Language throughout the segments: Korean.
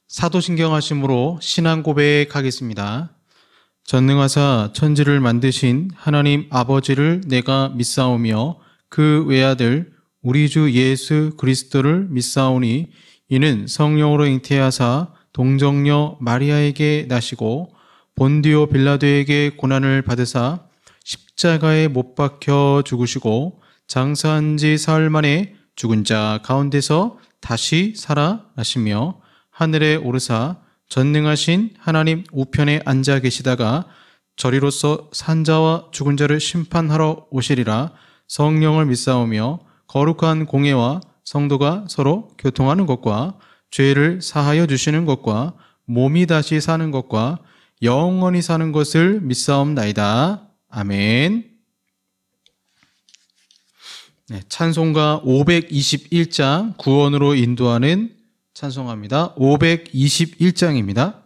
사도신경하심으로 신앙 고백하겠습니다. 전능하사 천지를 만드신 하나님 아버지를 내가 믿사오며 그 외아들 우리 주 예수 그리스도를 믿사오니 이는 성령으로 잉태하사 동정녀 마리아에게 나시고 본디오 빌라도에게 고난을 받으사 십자가에 못 박혀 죽으시고 장사한 지 사흘 만에 죽은 자 가운데서 다시 살아나시며 하늘에 오르사 전능하신 하나님 우편에 앉아 계시다가 저리로서 산자와 죽은 자를 심판하러 오시리라. 성령을 믿사오며 거룩한 공예와 성도가 서로 교통하는 것과 죄를 사하여 주시는 것과 몸이 다시 사는 것과 영원히 사는 것을 믿사옵나이다. 아멘. 찬송가 521장 구원으로 인도하는 찬송합니다. 521장입니다.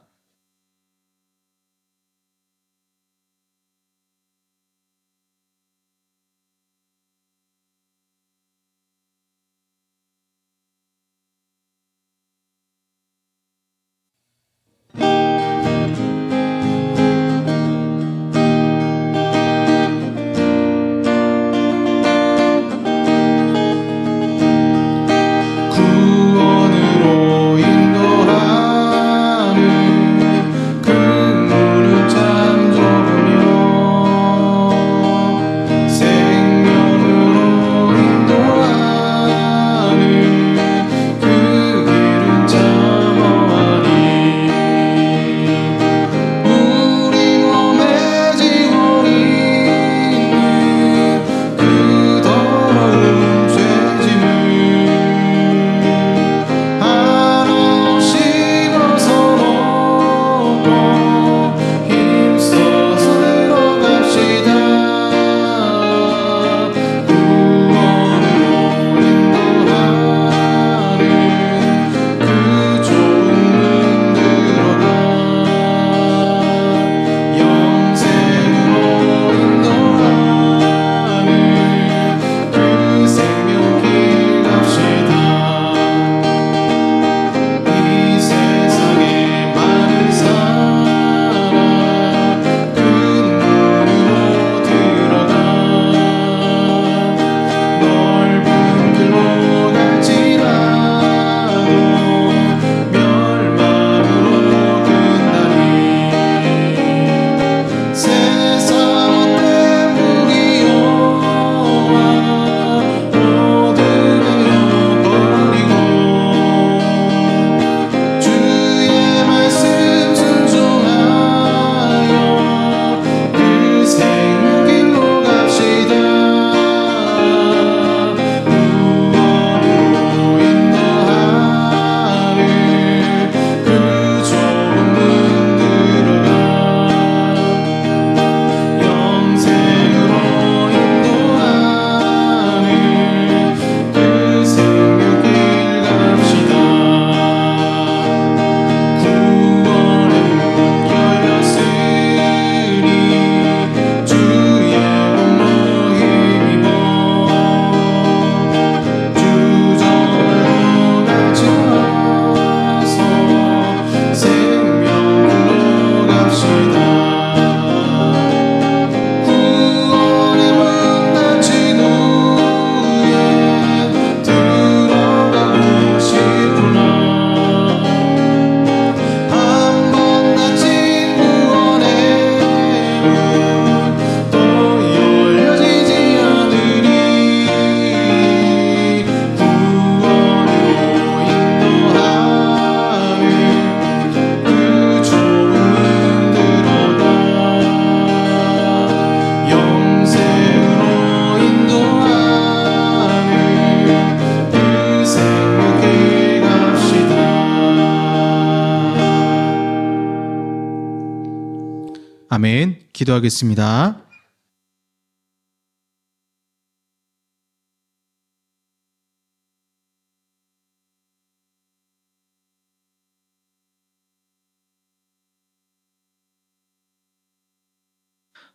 아멘. 기도하겠습니다.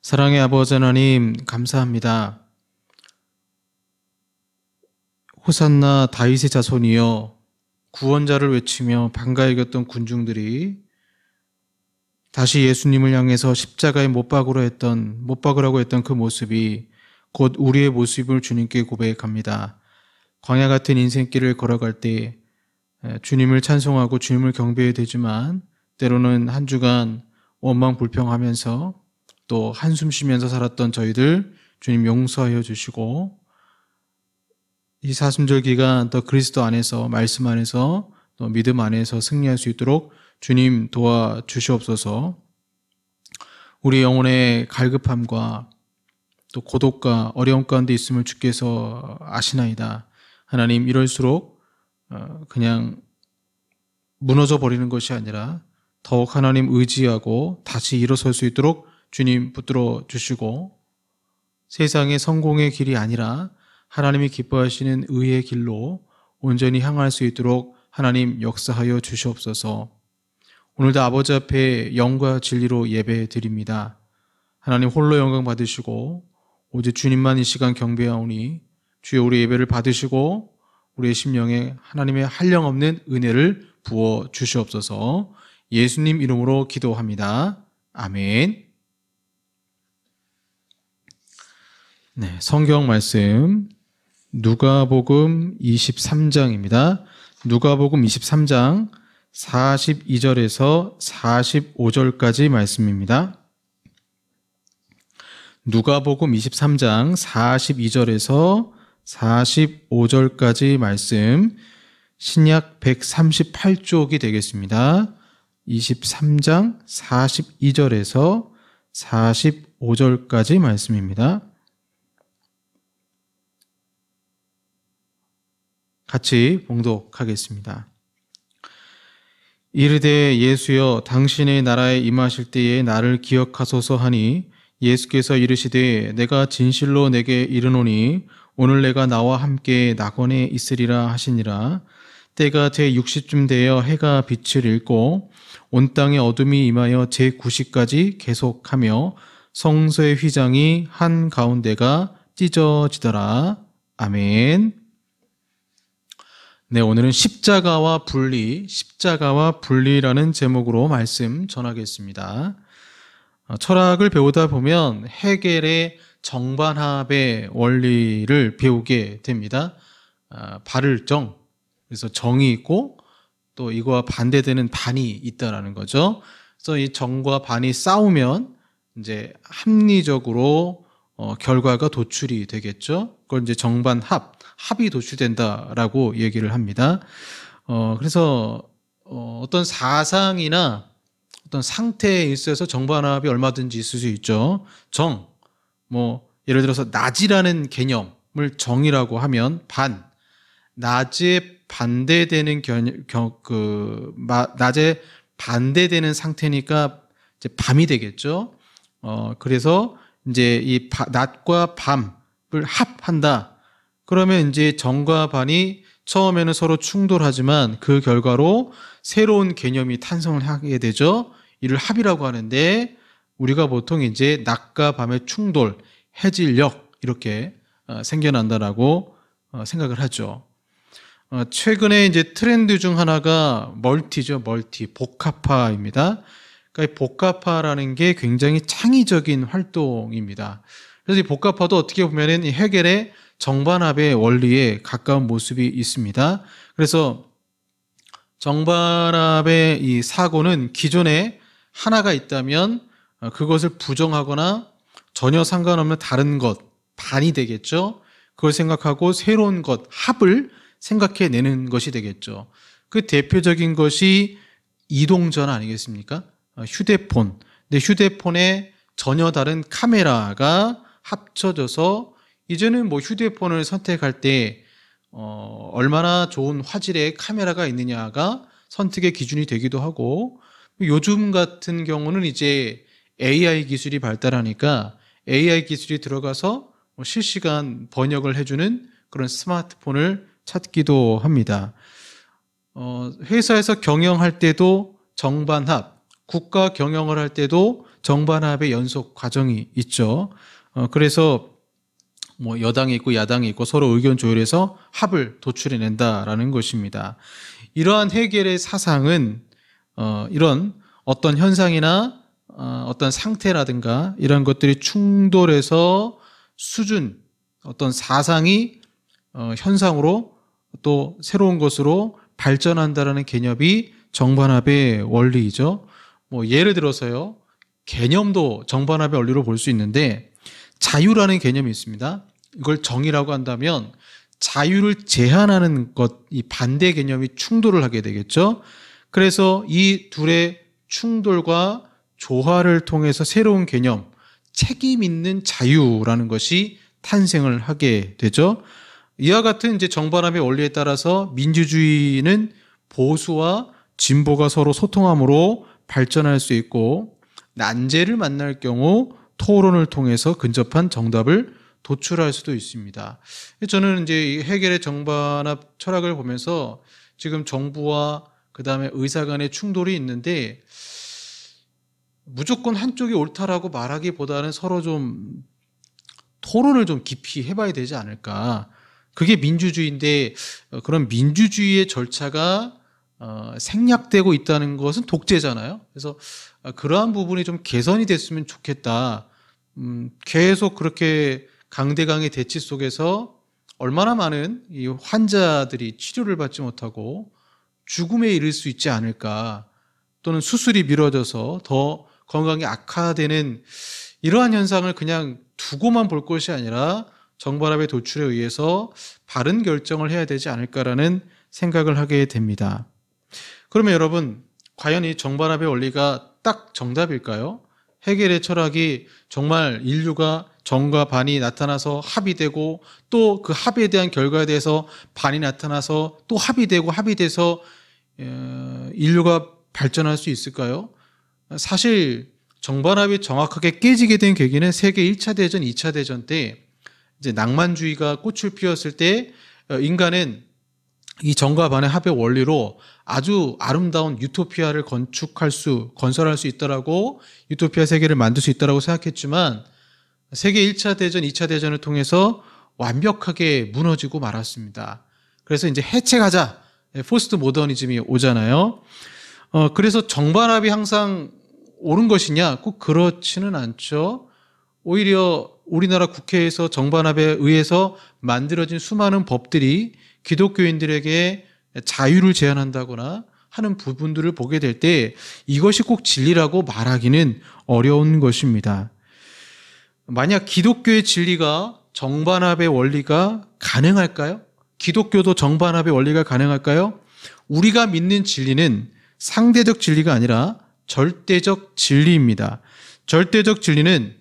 사랑의 아버지 하나님, 감사합니다. 호산나 다윗의 자손이여, 구원자를 외치며 반가 이겼던 군중들이 다시 예수님을 향해서 십자가에 못 박으라고 했던 그 모습이 곧 우리의 모습을 주님께 고백합니다. 광야 같은 인생길을 걸어갈 때 주님을 찬송하고 주님을 경배해야 되지만 때로는 한 주간 원망 불평하면서 또 한숨 쉬면서 살았던 저희들 주님 용서하여 주시고 이 사순절 기간 또 그리스도 안에서 말씀 안에서 또 믿음 안에서 승리할 수 있도록 주님 도와주시옵소서. 우리 영혼의 갈급함과 또 고독과 어려움 가운데 있음을 주께서 아시나이다. 하나님, 이럴수록 그냥 무너져 버리는 것이 아니라 더욱 하나님 의지하고 다시 일어설 수 있도록 주님 붙들어 주시고 세상의 성공의 길이 아니라 하나님이 기뻐하시는 의의 길로 온전히 향할 수 있도록 하나님 역사하여 주시옵소서. 오늘도 아버지 앞에 영과 진리로 예배 드립니다. 하나님 홀로 영광 받으시고 오직 주님만 이 시간 경배하오니 주여 우리 예배를 받으시고 우리의 심령에 하나님의 한량없는 은혜를 부어 주시옵소서. 예수님 이름으로 기도합니다. 아멘. 네, 성경 말씀 누가복음 23장입니다. 누가복음 23장 42절에서 45절까지 말씀입니다. 누가복음 23장 42절에서 45절까지 말씀, 신약 138쪽이 되겠습니다. 23장 42절에서 45절까지 말씀입니다. 같이 봉독하겠습니다. 이르되 예수여 당신의 나라에 임하실 때에 나를 기억하소서 하니 예수께서 이르시되 내가 진실로 내게 이르노니 오늘 내가 나와 함께 낙원에 있으리라 하시니라. 때가 제60쯤 되어 해가 빛을 잃고 온 땅에 어둠이 임하여 제90까지 계속하며 성소의 휘장이 한가운데가 찢어지더라. 아멘. 네, 오늘은 십자가와 분리라는 제목으로 말씀 전하겠습니다. 철학을 배우다 보면 헤겔의 정반합의 원리를 배우게 됩니다. 발을 그래서 정이 있고 또 이거와 반대되는 반이 있다라는 거죠. 그래서 이 정과 반이 싸우면 이제 합리적으로 결과가 도출이 되겠죠. 그걸 이제 합이 도출된다라고 얘기를 합니다. 그래서 어떤 사상이나 어떤 상태에 있어서 정반합이 얼마든지 있을 수 있죠. 예를 들어서 낮이라는 개념을 정이라고 하면 낮에 반대되는 낮에 반대되는 상태니까 이제 밤이 되겠죠. 그래서 이제 이 낮과 밤을 합한다. 그러면 이제 정과 반이 처음에는 서로 충돌하지만 그 결과로 새로운 개념이 탄생을 하게 되죠. 이를 합이라고 하는데 우리가 보통 이제 낮과 밤의 충돌, 해질녘 이렇게 생겨난다라고 생각을 하죠. 최근에 이제 트렌드 중 하나가 복합화입니다. 그러니까 이 복합화라는 게 굉장히 창의적인 활동입니다. 그래서 이 복합화도 어떻게 보면은 이 헤겔의 정반합의 원리에 가까운 모습이 있습니다. 그래서 정반합의 이 사고는 기존에 하나가 있다면 그것을 부정하거나 전혀 상관없는 다른 것, 반이 되겠죠. 그걸 생각하고 새로운 것, 합을 생각해내는 것이 되겠죠. 그 대표적인 것이 이동전 아니겠습니까? 휴대폰. 근데 휴대폰에 전혀 다른 카메라가 합쳐져서 이제는 휴대폰을 선택할 때 얼마나 좋은 화질의 카메라가 있느냐가 선택의 기준이 되기도 하고, 요즘 같은 경우는 이제 AI 기술이 발달하니까 AI 기술이 들어가서 실시간 번역을 해주는 그런 스마트폰을 찾기도 합니다. 회사에서 경영할 때도 정반합, 국가 경영을 할 때도 정반합의 연속 과정이 있죠. 그래서 여당이 있고 야당이 있고 서로 의견 조율해서 합을 도출해낸다라는 것입니다. 이러한 헤겔의 사상은 이런 어떤 현상이나 어떤 상태라든가 이런 것들이 충돌해서 수준, 어떤 사상이 현상으로 또 새로운 것으로 발전한다라는 개념이 정반합의 원리이죠. 뭐 예를 들어서요, 개념도 정반합의 원리로 볼 수 있는데 자유라는 개념이 있습니다. 이걸 정의라고 한다면 자유를 제한하는 것, 이 반대 개념이 충돌을 하게 되겠죠. 그래서 이 둘의 충돌과 조화를 통해서 새로운 개념, 책임 있는 자유라는 것이 탄생을 하게 되죠. 이와 같은 이제 정반합의 원리에 따라서 민주주의는 보수와 진보가 서로 소통함으로 발전할 수 있고, 난제를 만날 경우 토론을 통해서 근접한 정답을 도출할 수도 있습니다. 저는 이제 이 헤겔의 정반합 철학을 보면서 지금 정부와 그 다음에 의사 간의 충돌이 있는데 무조건 한쪽이 옳다라고 말하기보다는 서로 좀 토론을 좀 깊이 해봐야 되지 않을까. 그게 민주주의인데 그런 민주주의의 절차가 생략되고 있다는 것은 독재잖아요. 그래서 그러한 부분이 좀 개선이 됐으면 좋겠다. 계속 그렇게 강대강의 대치 속에서 얼마나 많은 이 환자들이 치료를 받지 못하고 죽음에 이를 수 있지 않을까, 또는 수술이 미뤄져서 더 건강이 악화되는 이러한 현상을 그냥 두고만 볼 것이 아니라 정반합의 도출에 의해서 바른 결정을 해야 되지 않을까라는 생각을 하게 됩니다. 그러면 여러분, 과연 이 정반합의 원리가 딱 정답일까요? 헤겔의 철학이 정말 인류가 정과 반이 나타나서 합의되고 또 그 합의에 대한 결과에 대해서 반이 나타나서 또 합의돼서 인류가 발전할 수 있을까요? 사실 정반합이 정확하게 깨지게 된 계기는 세계 1차 대전, 2차 대전 때 이제 낭만주의가 꽃을 피웠을 때 인간은 이 정과 반의 합의 원리로 아주 아름다운 유토피아를 건설할 수 있다라고, 유토피아 세계를 만들 수 있다라고 생각했지만 세계 1차 대전, 2차 대전을 통해서 완벽하게 무너지고 말았습니다. 그래서 이제 해체하자, 포스트 모더니즘이 오잖아요. 그래서 정반합이 항상 옳은 것이냐? 꼭 그렇지는 않죠. 오히려 우리나라 국회에서 정반합에 의해서 만들어진 수많은 법들이 기독교인들에게 자유를 제한한다거나 하는 부분들을 보게 될 때 이것이 꼭 진리라고 말하기는 어려운 것입니다. 만약 기독교의 진리가 정반합의 원리가 가능할까요? 기독교도 정반합의 원리가 가능할까요? 우리가 믿는 진리는 상대적 진리가 아니라 절대적 진리입니다. 절대적 진리는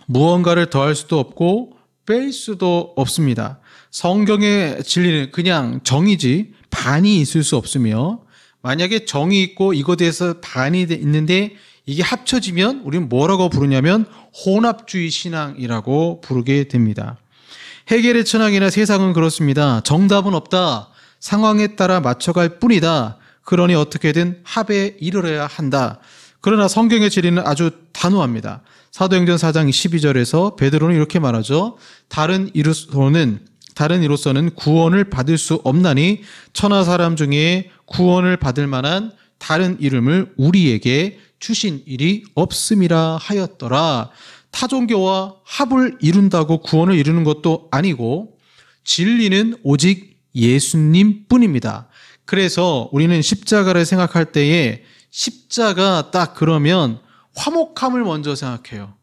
무언가를 더할 수도 없고 뺄 수도 없습니다. 성경의 진리는 그냥 정이지 반이 있을 수 없으며, 만약에 정이 있고 이것에 대해서 반이 있는데 이게 합쳐지면 우리는 뭐라고 부르냐면 혼합주의 신앙이라고 부르게 됩니다. 헤겔의 철학이나 세상은 그렇습니다. 정답은 없다. 상황에 따라 맞춰갈 뿐이다. 그러니 어떻게든 합에 이르러야 한다. 그러나 성경의 진리는 아주 단호합니다. 사도행전 4장 12절에서 베드로는 이렇게 말하죠. 다른 이로서는 구원을 받을 수 없나니 천하 사람 중에 구원을 받을 만한 다른 이름을 우리에게 주신 일이 없음이라 하였더라. 타종교와 합을 이룬다고 구원을 이루는 것도 아니고 진리는 오직 예수님 뿐입니다. 그래서 우리는 십자가를 생각할 때에 십자가 딱 그러면 화목함을 먼저 생각해요.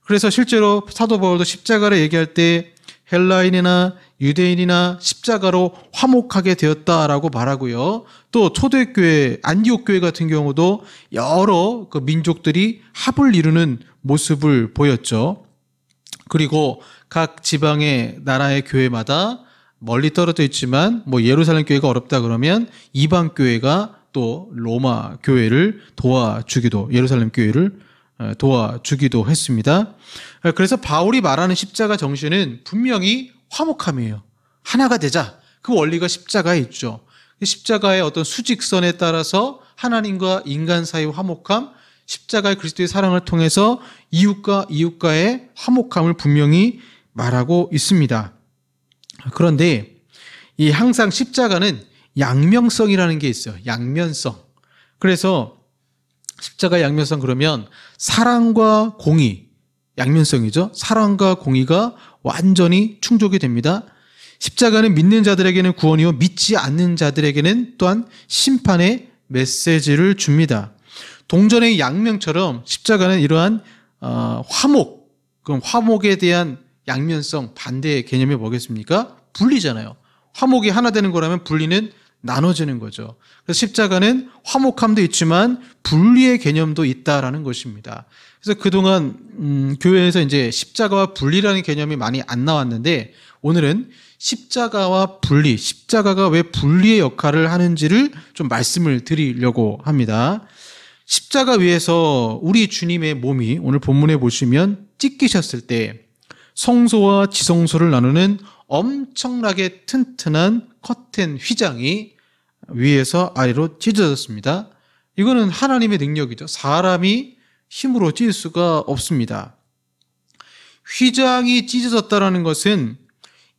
그래서 실제로 사도 바울도 십자가를 얘기할 때 헬라인이나 유대인이나 십자가로 화목하게 되었다라고 말하고요. 또 초대교회, 안디옥 교회 같은 경우도 여러 그 민족들이 합을 이루는 모습을 보였죠. 그리고 각 지방의 나라의 교회마다 멀리 떨어져 있지만 뭐 예루살렘 교회가 어렵다 그러면 이방 교회가 또 로마 교회를 도와주기도, 예루살렘 교회를 도와주기도 했습니다. 그래서 바울이 말하는 십자가 정신은 분명히 화목함이에요. 하나가 되자. 그 원리가 십자가에 있죠. 십자가의 어떤 수직선에 따라서 하나님과 인간 사이의 화목함, 십자가의 그리스도의 사랑을 통해서 이웃과의 화목함을 분명히 말하고 있습니다. 그런데 이 항상 십자가는 양면성이라는 게 있어요. 양면성. 그래서 십자가의 양면성 그러면 사랑과 공의, 양면성이죠. 사랑과 공의가 완전히 충족이 됩니다. 십자가는 믿는 자들에게는 구원이요 믿지 않는 자들에게는 또한 심판의 메시지를 줍니다. 동전의 양면처럼 십자가는 이러한 화목, 그럼 화목에 대한 양면성 반대의 개념이 뭐겠습니까? 분리잖아요. 화목이 하나 되는 거라면 분리는 나눠지는 거죠. 그래서 십자가는 화목함도 있지만 분리의 개념도 있다라는 것입니다. 그래서 그동안 교회에서 이제 십자가와 분리라는 개념이 많이 안 나왔는데 오늘은 십자가와 분리, 십자가가 왜 분리의 역할을 하는지를 좀 말씀을 드리려고 합니다. 십자가 위에서 우리 주님의 몸이 오늘 본문에 보시면 찢기셨을 때 성소와 지성소를 나누는 엄청나게 튼튼한 커튼 휘장이 위에서 아래로 찢어졌습니다. 이거는 하나님의 능력이죠. 사람이 힘으로 찢을 수가 없습니다. 휘장이 찢어졌다는 것은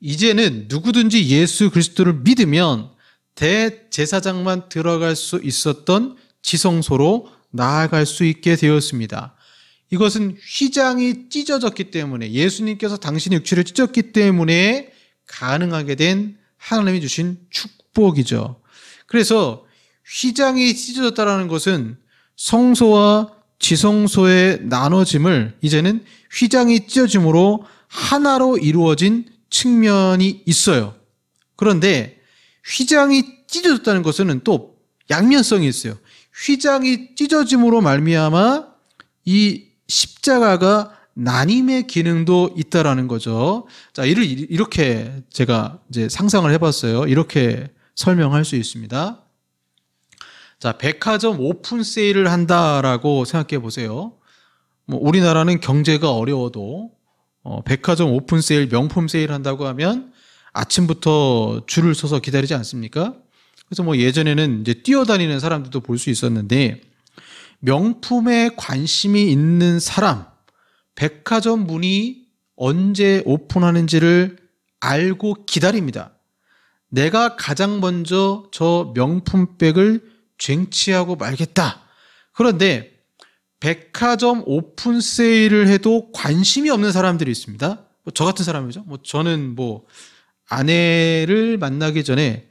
이제는 누구든지 예수 그리스도를 믿으면 대제사장만 들어갈 수 있었던 지성소로 나아갈 수 있게 되었습니다. 이것은 휘장이 찢어졌기 때문에 예수님께서 당신의 육체를 찢었기 때문에 가능하게 된 하나님이 주신 축복이죠. 그래서 휘장이 찢어졌다는 것은 성소와 지성소의 나눠짐을 이제는 휘장이 찢어짐으로 하나로 이루어진 측면이 있어요. 그런데 휘장이 찢어졌다는 것은 또 양면성이 있어요. 휘장이 찢어짐으로 말미암아 이 십자가가 나님의 기능도 있다라는 거죠. 자, 이렇게 제가 이제 상상을 해봤어요. 이렇게 설명할 수 있습니다. 자, 백화점 오픈 세일을 한다라고 생각해 보세요. 우리나라는 경제가 어려워도 백화점 오픈 세일, 명품 세일 한다고 하면 아침부터 줄을 서서 기다리지 않습니까? 그래서 예전에는 이제 뛰어다니는 사람들도 볼 수 있었는데 명품에 관심이 있는 사람, 백화점 문이 언제 오픈하는지를 알고 기다립니다. 내가 가장 먼저 저 명품백을 쟁취하고 말겠다. 그런데 백화점 오픈 세일을 해도 관심이 없는 사람들이 있습니다. 저 같은 사람이죠. 저는 아내를 만나기 전에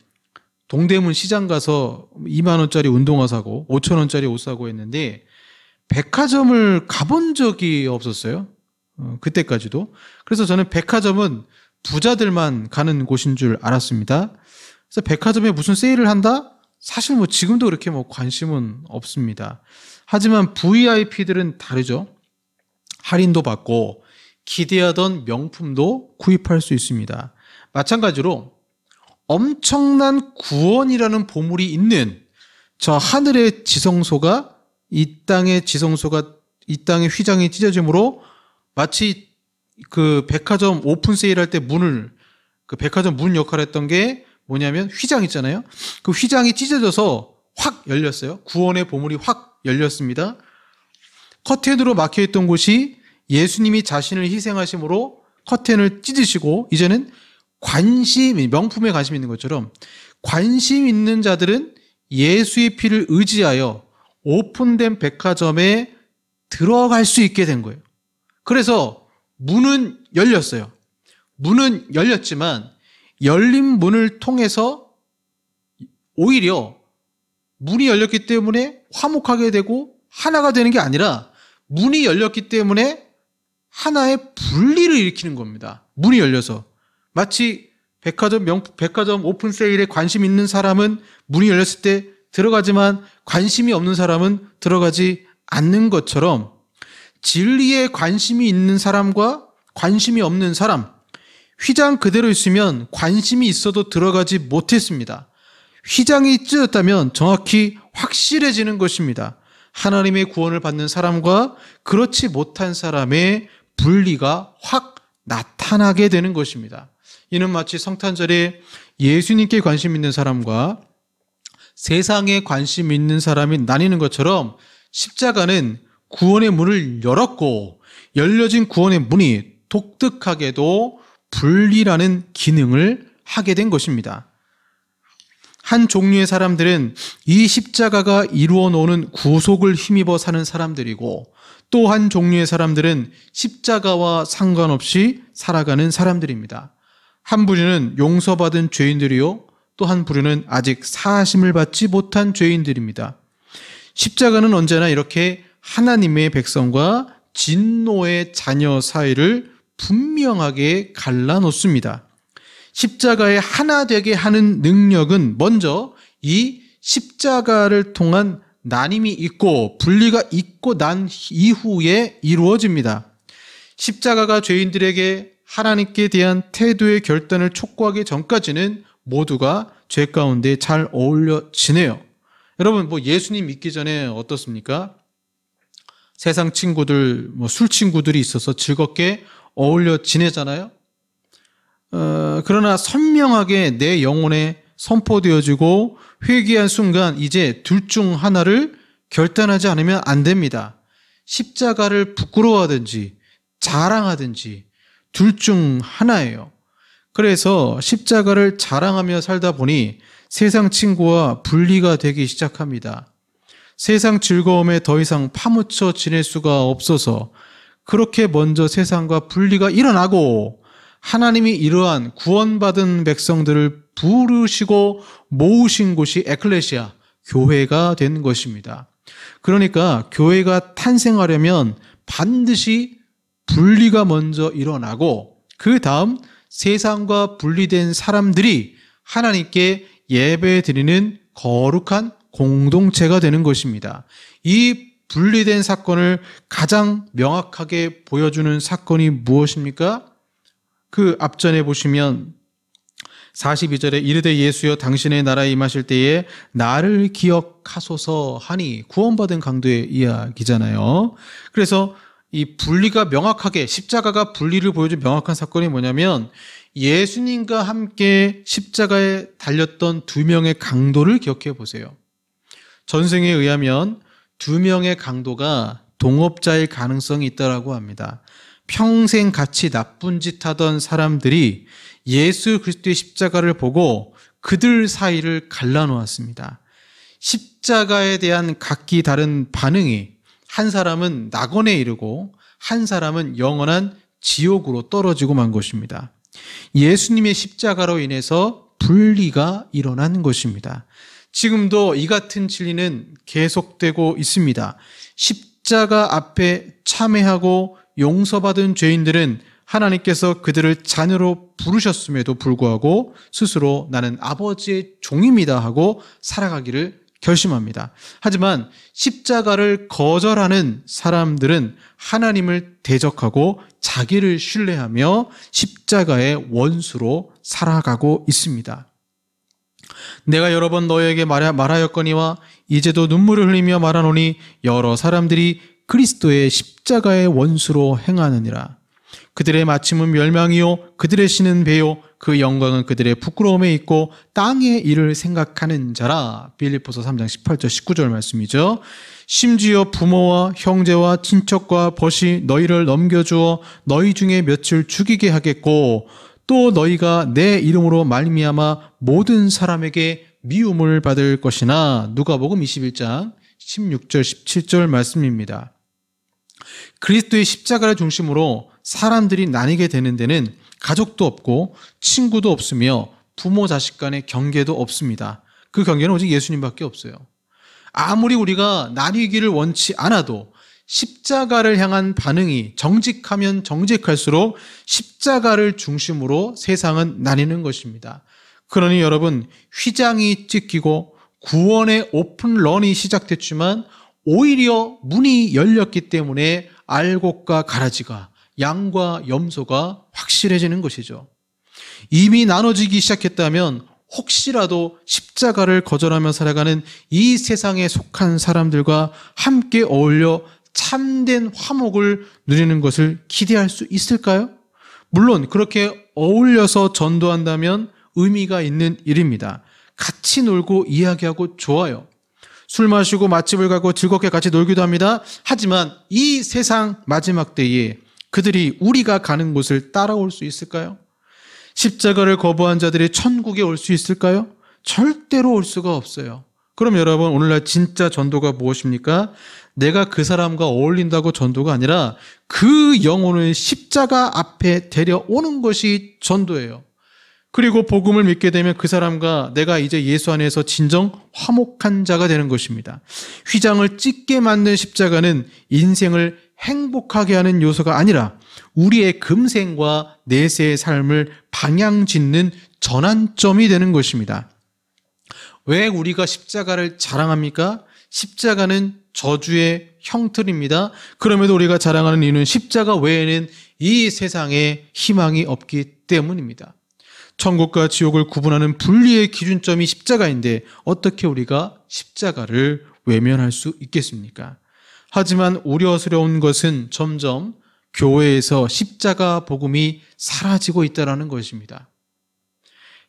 동대문 시장 가서 2만 원짜리 운동화 사고 5천 원짜리 옷 사고 했는데 백화점을 가본 적이 없었어요. 그때까지도. 그래서 저는 백화점은 부자들만 가는 곳인 줄 알았습니다. 그래서 백화점에 무슨 세일을 한다? 사실 지금도 그렇게 관심은 없습니다. 하지만 VIP들은 다르죠. 할인도 받고 기대하던 명품도 구입할 수 있습니다. 마찬가지로 엄청난 구원이라는 보물이 있는 저 하늘의 지성소가 이 땅의 휘장이 찢어짐으로 마치 그 백화점 오픈 세일할 때 그 백화점 문 역할을 했던 게 뭐냐면 휘장 있잖아요. 그 휘장이 찢어져서 확 열렸어요. 구원의 보물이 확 열렸습니다. 커튼으로 막혀있던 곳이 예수님이 자신을 희생하심으로 커튼을 찢으시고 이제는 명품에 관심 있는 것처럼 관심 있는 자들은 예수의 피를 의지하여 오픈된 백화점에 들어갈 수 있게 된 거예요. 그래서 문은 열렸어요. 문은 열렸지만 열린 문을 통해서 오히려 문이 열렸기 때문에 화목하게 되고 하나가 되는 게 아니라 문이 열렸기 때문에 하나의 분리를 일으키는 겁니다. 문이 열려서. 마치 백화점 오픈 세일에 관심 있는 사람은 문이 열렸을 때 들어가지만 관심이 없는 사람은 들어가지 않는 것처럼 진리에 관심이 있는 사람과 관심이 없는 사람, 휘장 그대로 있으면 관심이 있어도 들어가지 못했습니다. 휘장이 찢어졌다면 정확히 확실해지는 것입니다. 하나님의 구원을 받는 사람과 그렇지 못한 사람의 분리가 확 나타나게 되는 것입니다. 이는 마치 성탄절에 예수님께 관심 있는 사람과 세상에 관심 있는 사람이 나뉘는 것처럼 십자가는 구원의 문을 열었고 열려진 구원의 문이 독특하게도 분리라는 기능을 하게 된 것입니다. 한 종류의 사람들은 이 십자가가 이루어 놓는 구속을 힘입어 사는 사람들이고, 또 한 종류의 사람들은 십자가와 상관없이 살아가는 사람들입니다. 한 부류는 용서받은 죄인들이요, 또 한 부류는 아직 사하심을 받지 못한 죄인들입니다. 십자가는 언제나 이렇게 하나님의 백성과 진노의 자녀 사이를 분명하게 갈라놓습니다. 십자가에 하나 되게 하는 능력은 먼저 이 십자가를 통한 나눔이 있고 분리가 있고 난 이후에 이루어집니다. 십자가가 죄인들에게 하나님께 대한 태도의 결단을 촉구하기 전까지는 모두가 죄 가운데 잘 어울려 지내요. 여러분, 예수님 믿기 전에 어떻습니까? 세상 친구들, 술 친구들이 있어서 즐겁게 어울려 지내잖아요. 그러나 선명하게 내 영혼에 선포되어지고 회개한 순간 이제 둘 중 하나를 결단하지 않으면 안 됩니다. 십자가를 부끄러워하든지 자랑하든지 둘 중 하나예요. 그래서 십자가를 자랑하며 살다 보니 세상 친구와 분리가 되기 시작합니다. 세상 즐거움에 더 이상 파묻혀 지낼 수가 없어서 그렇게 먼저 세상과 분리가 일어나고, 하나님이 이러한 구원받은 백성들을 부르시고 모으신 곳이 에클레시아, 교회가 된 것입니다. 그러니까 교회가 탄생하려면 반드시 분리가 먼저 일어나고, 그 다음 세상과 분리된 사람들이 하나님께 예배 드리는 거룩한 공동체가 되는 것입니다. 이 분리된 사건을 가장 명확하게 보여주는 사건이 무엇입니까? 그 앞전에 보시면 42절에 이르되 예수여 당신의 나라에 임하실 때에 나를 기억하소서 하니, 구원받은 강도의 이야기잖아요. 그래서 이 분리가 명확하게, 십자가가 분리를 보여준 명확한 사건이 뭐냐면, 예수님과 함께 십자가에 달렸던 두 명의 강도를 기억해 보세요. 전승에 의하면 두 명의 강도가 동업자일 가능성이 있다고 합니다. 평생 같이 나쁜 짓 하던 사람들이 예수 그리스도의 십자가를 보고 그들 사이를 갈라놓았습니다. 십자가에 대한 각기 다른 반응이, 한 사람은 낙원에 이르고 한 사람은 영원한 지옥으로 떨어지고 만 것입니다. 예수님의 십자가로 인해서 분리가 일어난 것입니다. 지금도 이 같은 진리는 계속되고 있습니다. 십자가 앞에 참회하고 용서받은 죄인들은 하나님께서 그들을 자녀로 부르셨음에도 불구하고 스스로 나는 아버지의 종입니다 하고 살아가기를 결심합니다. 하지만 십자가를 거절하는 사람들은 하나님을 대적하고 자기를 신뢰하며 십자가의 원수로 살아가고 있습니다. 내가 여러 번 너에게 말하였거니와 이제도 눈물을 흘리며 말하노니 여러 사람들이 그리스도의 십자가의 원수로 행하느니라. 그들의 마침은 멸망이요 그들의 신은 배요 그 영광은 그들의 부끄러움에 있고 땅의 일을 생각하는 자라. 빌립보서 3장 18절 19절 말씀이죠. 심지어 부모와 형제와 친척과 벗이 너희를 넘겨주어 너희 중에 며칠 죽이게 하겠고, 또 너희가 내 이름으로 말미암아 모든 사람에게 미움을 받을 것이나. 누가복음 21장 16절 17절 말씀입니다. 그리스도의 십자가를 중심으로 사람들이 나뉘게 되는 데는 가족도 없고 친구도 없으며 부모 자식 간의 경계도 없습니다. 그 경계는 오직 예수님밖에 없어요. 아무리 우리가 나뉘기를 원치 않아도 십자가를 향한 반응이 정직하면 정직할수록 십자가를 중심으로 세상은 나뉘는 것입니다. 그러니 여러분, 휘장이 찢기고 구원의 오픈런이 시작됐지만 오히려 문이 열렸기 때문에 알곡과 가라지가, 양과 염소가 확실해지는 것이죠. 이미 나눠지기 시작했다면 혹시라도 십자가를 거절하며 살아가는 이 세상에 속한 사람들과 함께 어울려 참된 화목을 누리는 것을 기대할 수 있을까요? 물론 그렇게 어울려서 전도한다면 의미가 있는 일입니다. 같이 놀고 이야기하고 좋아요. 술 마시고 맛집을 가고 즐겁게 같이 놀기도 합니다. 하지만 이 세상 마지막 때에 그들이 우리가 가는 곳을 따라올 수 있을까요? 십자가를 거부한 자들이 천국에 올 수 있을까요? 절대로 올 수가 없어요. 그럼 여러분, 오늘날 진짜 전도가 무엇입니까? 내가 그 사람과 어울린다고 전도가 아니라 그 영혼을 십자가 앞에 데려오는 것이 전도예요. 그리고 복음을 믿게 되면 그 사람과 내가 이제 예수 안에서 진정 화목한 자가 되는 것입니다. 휘장을 찢게 만든 십자가는 인생을 행복하게 하는 요소가 아니라 우리의 금생과 내세의 삶을 방향짓는 전환점이 되는 것입니다. 왜 우리가 십자가를 자랑합니까? 십자가는 저주의 형틀입니다. 그럼에도 우리가 자랑하는 이유는 십자가 외에는 이 세상에 희망이 없기 때문입니다. 천국과 지옥을 구분하는 분리의 기준점이 십자가인데 어떻게 우리가 십자가를 외면할 수 있겠습니까? 하지만 우려스러운 것은 점점 교회에서 십자가 복음이 사라지고 있다는 것입니다.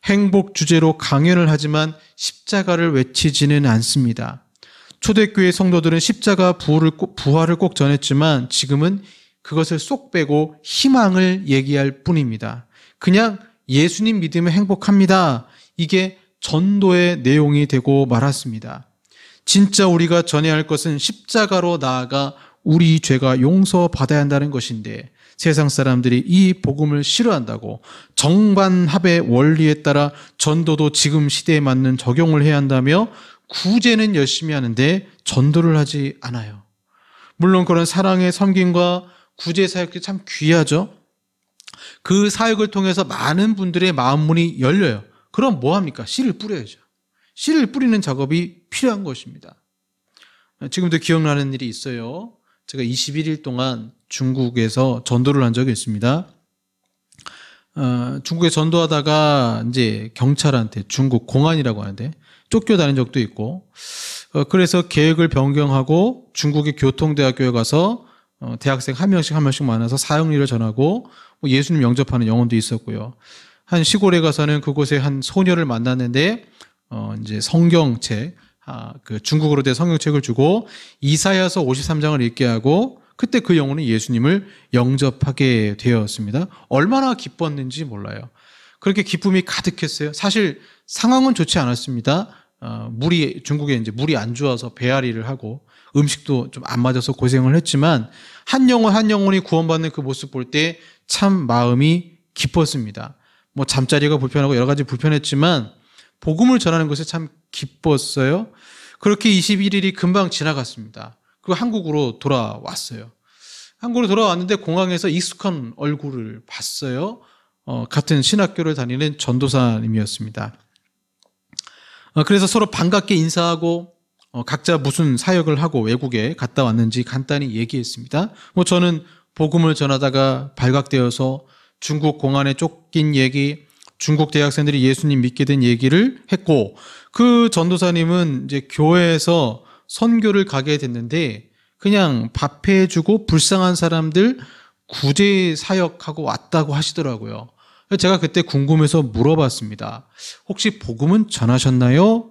행복 주제로 강연을 하지만 십자가를 외치지는 않습니다. 초대교회 성도들은 십자가 부활을 꼭 전했지만 지금은 그것을 쏙 빼고 희망을 얘기할 뿐입니다. 그냥 예수님 믿으면 행복합니다. 이게 전도의 내용이 되고 말았습니다. 진짜 우리가 전해야 할 것은 십자가로 나아가 우리 죄가 용서받아야 한다는 것인데 세상 사람들이 이 복음을 싫어한다고 정반합의 원리에 따라 전도도 지금 시대에 맞는 적용을 해야 한다며 구제는 열심히 하는데 전도를 하지 않아요. 물론 그런 사랑의 섬김과 구제 사역이 참 귀하죠. 그 사역을 통해서 많은 분들의 마음문이 열려요. 그럼 뭐 합니까? 씨를 뿌려야죠. 씨를 뿌리는 작업이 필요한 것입니다. 지금도 기억나는 일이 있어요. 제가 21일 동안 중국에서 전도를 한 적이 있습니다. 중국에 전도하다가 이제 경찰한테 중국 공안이라고 하는데 쫓겨다닌 적도 있고, 그래서 계획을 변경하고 중국의 교통대학교에 가서 대학생 한 명씩 만나서 사형리를 전하고 예수님 영접하는 영혼도 있었고요. 한 시골에 가서는 그곳에 한 소녀를 만났는데 이제 성경책, 그 중국어로 된 성경책을 주고 이사야서 53장을 읽게 하고 그때 그 영혼은 예수님을 영접하게 되었습니다. 얼마나 기뻤는지 몰라요. 그렇게 기쁨이 가득했어요. 사실 상황은 좋지 않았습니다. 중국에 이제 물이 안 좋아서 배앓이를 하고 음식도 좀 안 맞아서 고생을 했지만 한 영혼이 구원받는 그 모습 볼 때 참 마음이 기뻤습니다. 뭐 잠자리가 불편하고 여러 가지 불편했지만 복음을 전하는 것에 참 기뻤어요. 그렇게 21일이 금방 지나갔습니다. 그리고 한국으로 돌아왔어요. 한국으로 돌아왔는데 공항에서 익숙한 얼굴을 봤어요. 같은 신학교를 다니는 전도사님이었습니다. 그래서 서로 반갑게 인사하고 각자 무슨 사역을 하고 외국에 갔다 왔는지 간단히 얘기했습니다. 저는 복음을 전하다가 발각되어서 중국 공안에 쫓긴 얘기, 중국 대학생들이 예수님 믿게 된 얘기를 했고, 그 전도사님은 이제 교회에서 선교를 가게 됐는데 그냥 밥해주고 불쌍한 사람들 구제 사역하고 왔다고 하시더라고요. 제가 그때 궁금해서 물어봤습니다. 혹시 복음은 전하셨나요?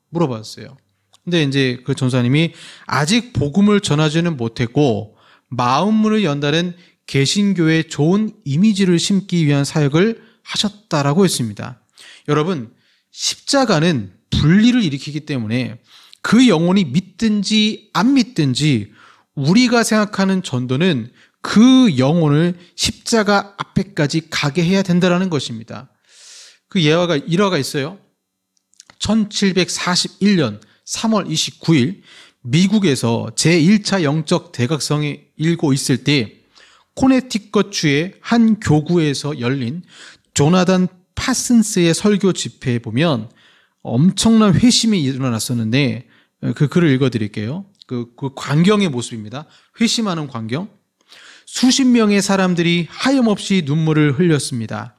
물어봤어요. 근데 이제 그 전사님이 아직 복음을 전하지는 못했고 마음문을 연다는 개신교의 좋은 이미지를 심기 위한 사역을 하셨다라고 했습니다. 여러분, 십자가는 분리를 일으키기 때문에 그 영혼이 믿든지 안 믿든지 우리가 생각하는 전도는 그 영혼을 십자가 앞에까지 가게 해야 된다는 것입니다. 그 일화가 있어요. 1741년 3월 29일 미국에서 제1차 영적 대각성이 일고 있을 때 코네티컷주의 한 교구에서 열린 조나단 파슨스의 설교 집회에 보면 엄청난 회심이 일어났었는데 그 글을 읽어드릴게요. 그 광경의 모습입니다. 회심하는 광경. 수십 명의 사람들이 하염없이 눈물을 흘렸습니다.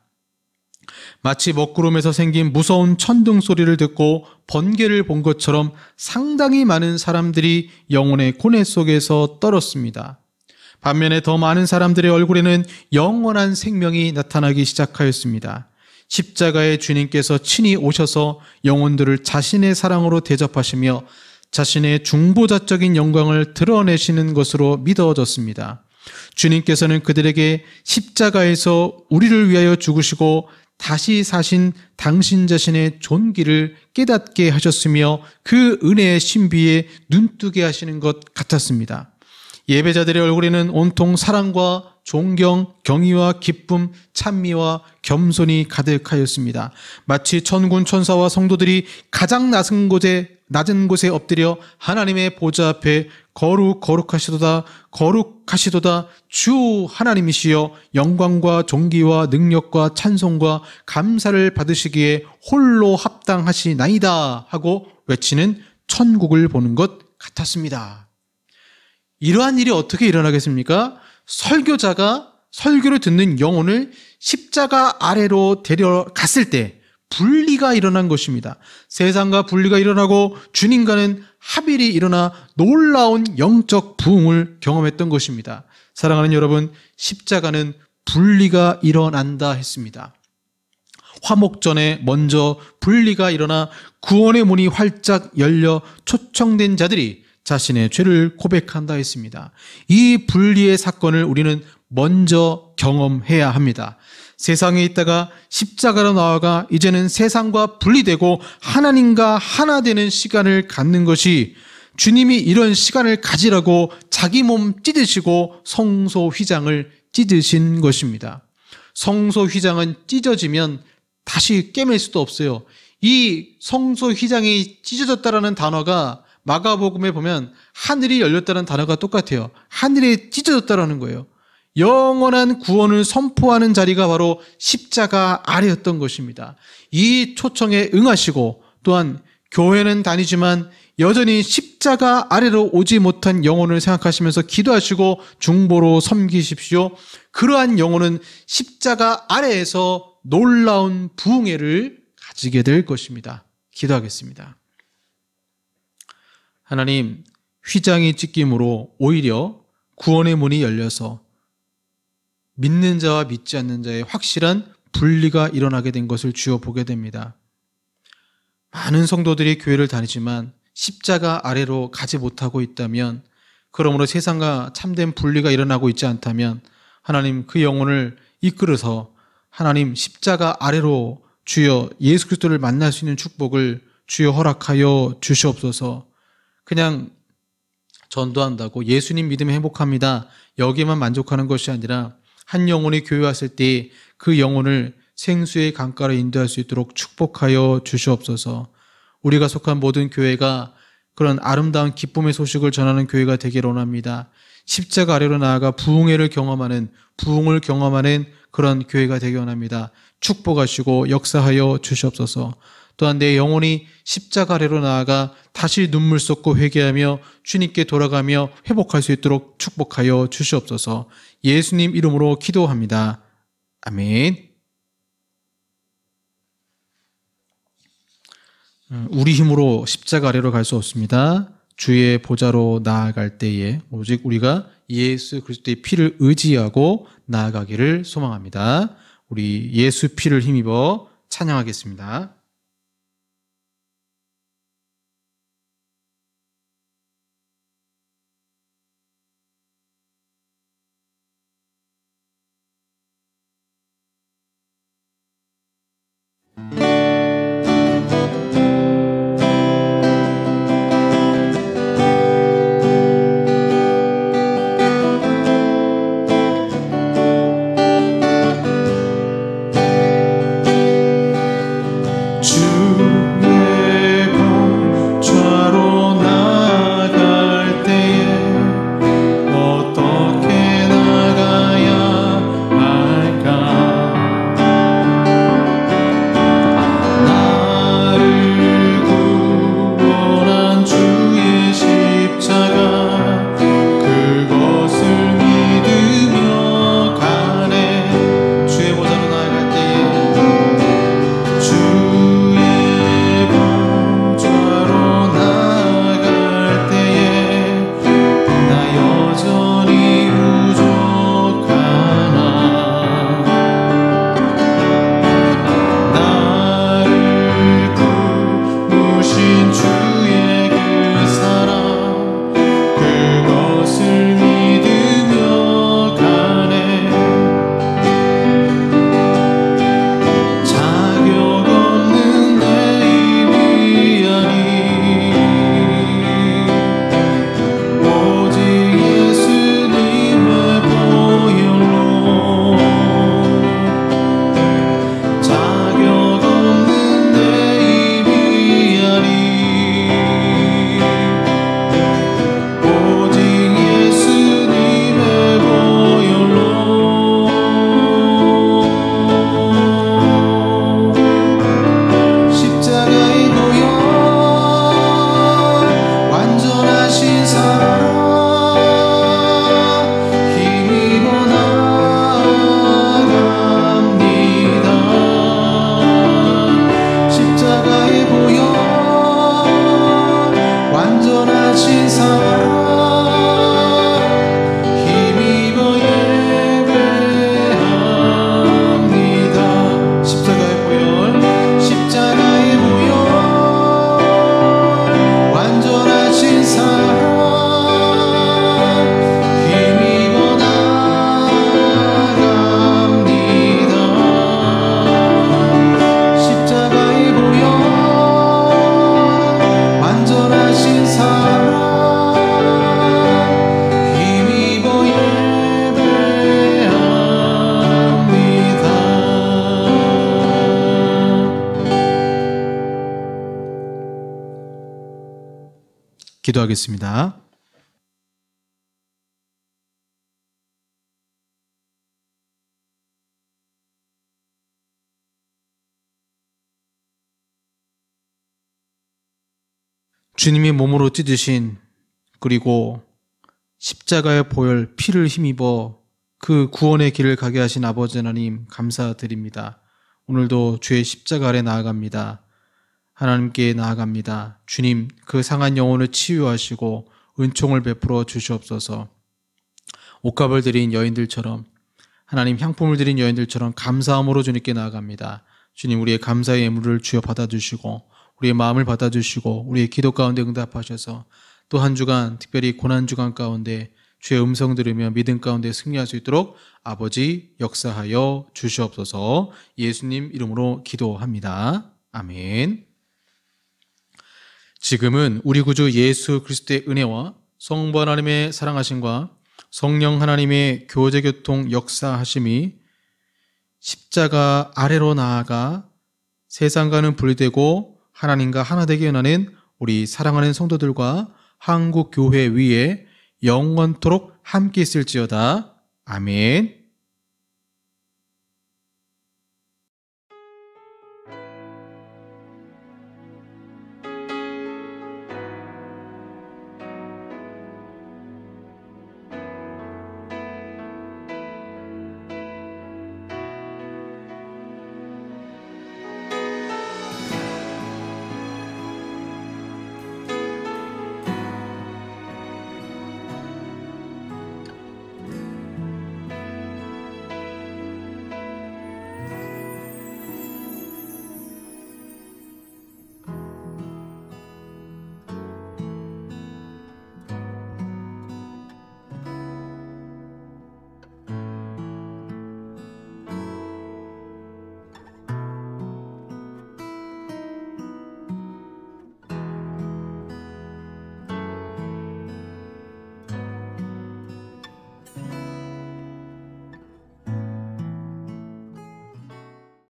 마치 먹구름에서 생긴 무서운 천둥 소리를 듣고 번개를 본 것처럼 상당히 많은 사람들이 영혼의 고뇌 속에서 떨었습니다. 반면에 더 많은 사람들의 얼굴에는 영원한 생명이 나타나기 시작하였습니다. 십자가의 주님께서 친히 오셔서 영혼들을 자신의 사랑으로 대접하시며 자신의 중보자적인 영광을 드러내시는 것으로 믿어졌습니다. 주님께서는 그들에게 십자가에서 우리를 위하여 죽으시고 다시 사신 당신 자신의 존귀를 깨닫게 하셨으며 그 은혜의 신비에 눈뜨게 하시는 것 같았습니다. 예배자들의 얼굴에는 온통 사랑과 존경, 경의와 기쁨, 찬미와 겸손이 가득하였습니다. 마치 천군 천사와 성도들이 가장 낮은 곳에 엎드려 하나님의 보좌 앞에 거룩하시도다 주 하나님이시여 영광과 존귀와 능력과 찬송과 감사를 받으시기에 홀로 합당하시나이다 하고 외치는 천국을 보는 것 같았습니다. 이러한 일이 어떻게 일어나겠습니까? 설교자가 설교를 듣는 영혼을 십자가 아래로 데려갔을 때 분리가 일어난 것입니다. 세상과 분리가 일어나고 주님과는 합일이 일어나 놀라운 영적 부흥을 경험했던 것입니다. 사랑하는 여러분, 십자가는 분리가 일어난다 했습니다. 화목전에 먼저 분리가 일어나 구원의 문이 활짝 열려 초청된 자들이 자신의 죄를 고백한다 했습니다. 이 분리의 사건을 우리는 먼저 경험해야 합니다. 세상에 있다가 십자가로 나아가 이제는 세상과 분리되고 하나님과 하나 되는 시간을 갖는 것이 주님이 이런 시간을 가지라고 자기 몸 찢으시고 성소 휘장을 찢으신 것입니다. 성소 휘장은 찢어지면 다시 꿰맬 수도 없어요. 이 성소 휘장이 찢어졌다라는 단어가 마가복음에 보면 하늘이 열렸다는 단어가 똑같아요. 하늘이 찢어졌다라는 거예요. 영원한 구원을 선포하는 자리가 바로 십자가 아래였던 것입니다. 이 초청에 응하시고 또한 교회는 다니지만 여전히 십자가 아래로 오지 못한 영혼을 생각하시면서 기도하시고 중보로 섬기십시오. 그러한 영혼은 십자가 아래에서 놀라운 부흥회를 가지게 될 것입니다. 기도하겠습니다. 하나님, 휘장이 찢김으로 오히려 구원의 문이 열려서 믿는 자와 믿지 않는 자의 확실한 분리가 일어나게 된 것을 주여 보게 됩니다. 많은 성도들이 교회를 다니지만 십자가 아래로 가지 못하고 있다면, 그러므로 세상과 참된 분리가 일어나고 있지 않다면 하나님 그 영혼을 이끌어서 하나님 십자가 아래로 주여 예수 그리스도를 만날 수 있는 축복을 주여 허락하여 주시옵소서. 그냥 전도한다고 예수님 믿으면 행복합니다, 여기에만 만족하는 것이 아니라 한 영혼이 교회 왔을 때 그 영혼을 생수의 강가로 인도할 수 있도록 축복하여 주시옵소서. 우리가 속한 모든 교회가 그런 아름다운 기쁨의 소식을 전하는 교회가 되기를 원합니다. 십자가 아래로 나아가 부흥을 경험하는 그런 교회가 되기 원합니다. 축복하시고 역사하여 주시옵소서. 또한 내 영혼이 십자가 아래로 나아가 다시 눈물 쏟고 회개하며 주님께 돌아가며 회복할 수 있도록 축복하여 주시옵소서. 예수님 이름으로 기도합니다. 아멘. 우리 힘으로 십자가 아래로 갈 수 없습니다. 주의 보좌로 나아갈 때에 오직 우리가 예수 그리스도의 피를 의지하고 나아가기를 소망합니다. 우리 예수 피를 힘입어 찬양하겠습니다. 기도하겠습니다. 주님이 몸으로 찢으신 그리고 십자가의 보혈 피를 힘입어 그 구원의 길을 가게 하신 아버지 하나님 감사드립니다. 오늘도 주의 십자가 아래 나아갑니다. 하나님께 나아갑니다. 주님, 그 상한 영혼을 치유하시고 은총을 베풀어 주시옵소서. 옷값을 드린 여인들처럼, 하나님 향품을 드린 여인들처럼 감사함으로 주님께 나아갑니다. 주님, 우리의 감사의 예물을 주여 받아주시고 우리의 마음을 받아주시고 우리의 기도 가운데 응답하셔서 또 한 주간, 특별히 고난주간 가운데 주의 음성 들으며 믿음 가운데 승리할 수 있도록 아버지 역사하여 주시옵소서. 예수님 이름으로 기도합니다. 아멘. 지금은 우리 구주 예수 그리스도의 은혜와 성부 하나님의 사랑하심과 성령 하나님의 교제교통 역사하심이 십자가 아래로 나아가 세상과는 분리되고 하나님과 하나 되게 원하는 우리 사랑하는 성도들과 한국 교회 위에 영원토록 함께 있을지어다. 아멘.